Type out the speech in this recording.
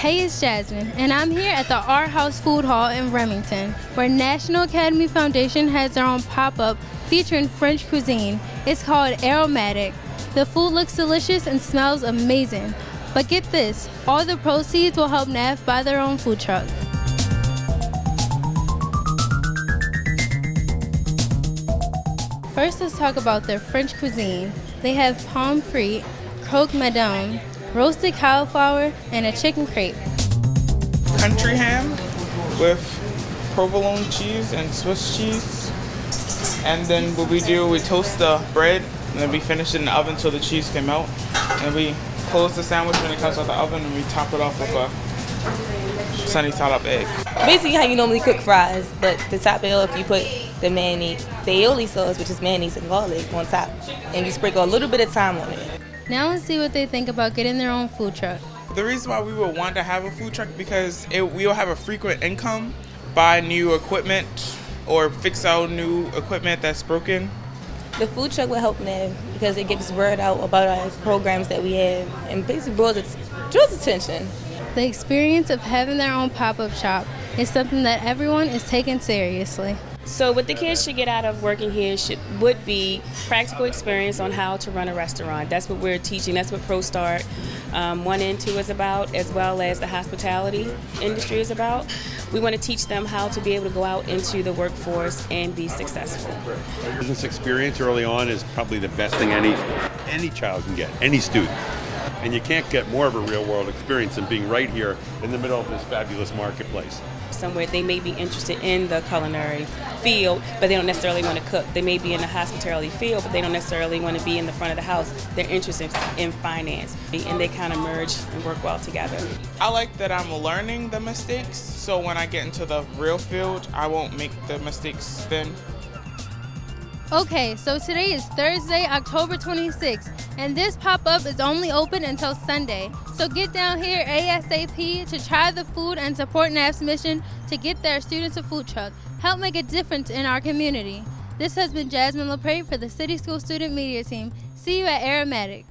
Hey, it's Jasmine, and I'm here at the Our House Food Hall in Remington, where National Academy Foundation has their own pop-up featuring French cuisine. It's called Aromatic. The food looks delicious and smells amazing. But get this, all the proceeds will help NAF buy their own food truck. First, let's talk about their French cuisine. They have pomme frite, croque madame, roasted cauliflower, and a chicken crepe. Country ham with provolone cheese and Swiss cheese. And then what we do, we toast the bread and then we finish it in the oven until the cheese came out. And we close the sandwich when it comes out the oven and we top it off with a sunny side up egg. Basically how you normally cook fries, but to top it off you put the mayonnaise, the aioli sauce, which is mayonnaise and garlic, on top. And you sprinkle a little bit of thyme on it. Now let's see what they think about getting their own food truck. The reason why we would want to have a food truck because we'll have a frequent income, buy new equipment or fix out new equipment that's broken. The food truck will help them because it gets word out about our programs that we have and basically draws attention. The experience of having their own pop-up shop is something that everyone is taking seriously. So what the kids should get out of working here would be practical experience on how to run a restaurant. That's what we're teaching. That's what Pro Start 1 and 2 is about, as well as the hospitality industry is about. We want to teach them how to be able to go out into the workforce and be successful. Business experience early on is probably the best thing any child can get, any student. And you can't get more of a real-world experience than being right here in the middle of this fabulous marketplace. Somewhere they may be interested in the culinary field, but they don't necessarily want to cook. They may be in the hospitality field, but they don't necessarily want to be in the front of the house. They're interested in finance, and they kind of merge and work well together. I like that I'm learning the mistakes, so when I get into the real field, I won't make the mistakes then. Okay, so today is Thursday, October 26th, and this pop-up is only open until Sunday. So get down here ASAP to try the food and support NAF's mission to get their students a food truck. Help make a difference in our community. This has been Jasmine LaPrade for the City School Student Media Team. See you at Aromatic.